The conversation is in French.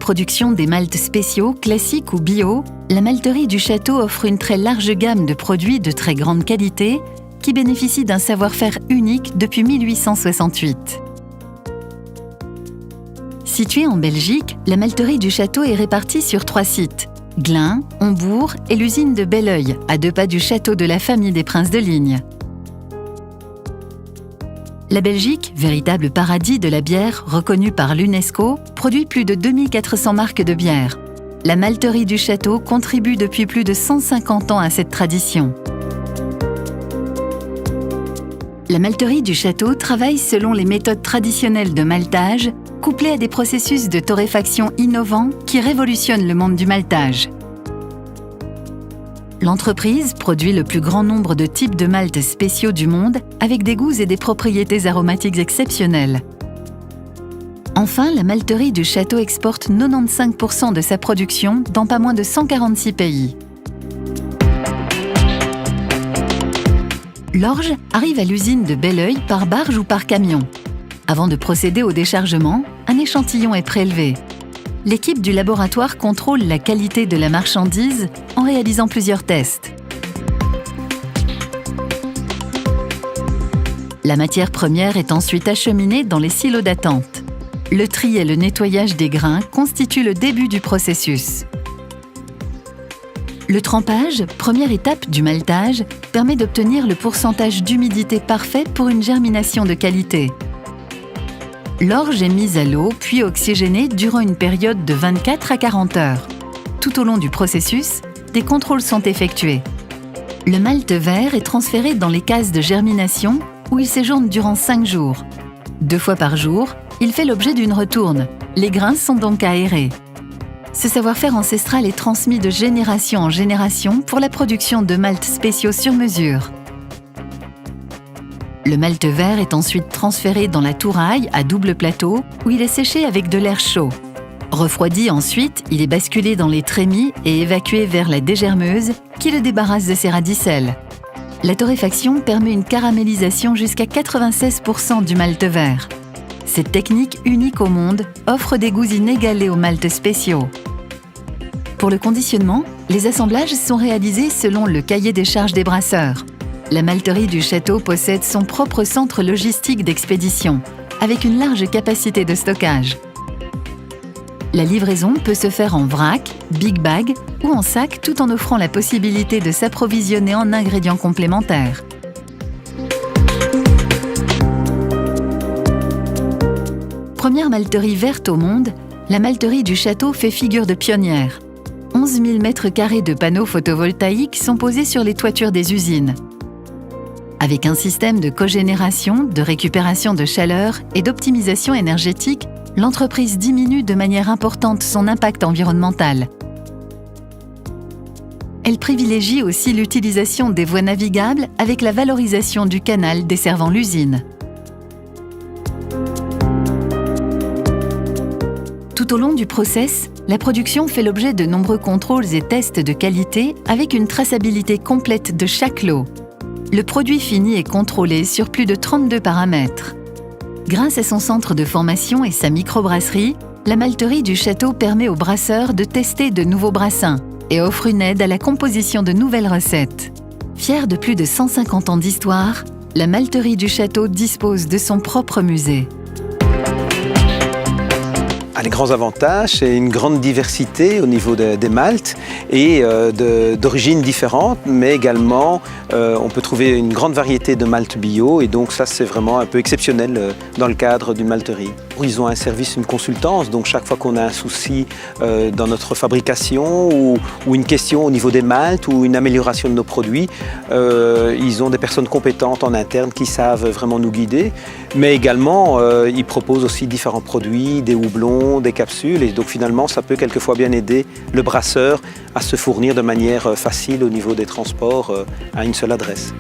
production des maltes spéciaux, classiques ou bio, la malterie du Château offre une très large gamme de produits de très grande qualité qui bénéficient d'un savoir-faire unique depuis 1868. Située en Belgique, la malterie du Château est répartie sur 3 sites: Glun, Hombourg et l'usine de Belleuil, à 2 pas du château de la famille des princes de Ligne. La Belgique, véritable paradis de la bière reconnu par l'UNESCO, produit plus de 2400 marques de bière. La malterie du Château contribue depuis plus de 150 ans à cette tradition. La malterie du Château travaille selon les méthodes traditionnelles de maltage, couplées à des processus de torréfaction innovants qui révolutionnent le monde du maltage. L'entreprise produit le plus grand nombre de types de maltes spéciaux du monde avec des goûts et des propriétés aromatiques exceptionnelles. Enfin, la malterie du Château exporte 95% de sa production dans pas moins de 146 pays. L'orge arrive à l'usine de Belleuil par barge ou par camion. Avant de procéder au déchargement, un échantillon est prélevé. L'équipe du laboratoire contrôle la qualité de la marchandise en réalisant plusieurs tests. La matière première est ensuite acheminée dans les silos d'attente. Le tri et le nettoyage des grains constituent le début du processus. Le trempage, première étape du maltage, permet d'obtenir le pourcentage d'humidité parfait pour une germination de qualité. L'orge est mise à l'eau puis oxygénée durant une période de 24 à 40 heures. Tout au long du processus, des contrôles sont effectués. Le malt vert est transféré dans les cases de germination où il séjourne durant 5 jours. 2 fois par jour, il fait l'objet d'une retourne. Les grains sont donc aérés. Ce savoir-faire ancestral est transmis de génération en génération pour la production de maltes spéciaux sur mesure. Le malt vert est ensuite transféré dans la touraille à double plateau où il est séché avec de l'air chaud. Refroidi ensuite, il est basculé dans les trémies et évacué vers la dégermeuse qui le débarrasse de ses radicelles. La torréfaction permet une caramélisation jusqu'à 96% du malt vert. Cette technique unique au monde offre des goûts inégalés aux maltes spéciaux. Pour le conditionnement, les assemblages sont réalisés selon le cahier des charges des brasseurs. La malterie du Château possède son propre centre logistique d'expédition, avec une large capacité de stockage. La livraison peut se faire en vrac, big bag ou en sac tout en offrant la possibilité de s'approvisionner en ingrédients complémentaires. Première malterie verte au monde, la malterie du Château fait figure de pionnière. 11 000 m² de panneaux photovoltaïques sont posés sur les toitures des usines. Avec un système de cogénération, de récupération de chaleur et d'optimisation énergétique, l'entreprise diminue de manière importante son impact environnemental. Elle privilégie aussi l'utilisation des voies navigables avec la valorisation du canal desservant l'usine. Tout au long du process, la production fait l'objet de nombreux contrôles et tests de qualité avec une traçabilité complète de chaque lot. Le produit fini est contrôlé sur plus de 32 paramètres. Grâce à son centre de formation et sa microbrasserie, la malterie du Château permet aux brasseurs de tester de nouveaux brassins et offre une aide à la composition de nouvelles recettes. Fière de plus de 150 ans d'histoire, la malterie du Château dispose de son propre musée. Les grands avantages, c'est une grande diversité au niveau des maltes et d'origines différentes, mais également on peut trouver une grande variété de maltes bio et donc ça c'est vraiment un peu exceptionnel dans le cadre d'une malterie. Ils ont un service, une consultance, donc chaque fois qu'on a un souci dans notre fabrication ou une question au niveau des maltes ou une amélioration de nos produits, ils ont des personnes compétentes en interne qui savent vraiment nous guider, mais également ils proposent aussi différents produits, des houblons, des capsules et donc finalement ça peut quelquefois bien aider le brasseur à se fournir de manière facile au niveau des transports à une seule adresse.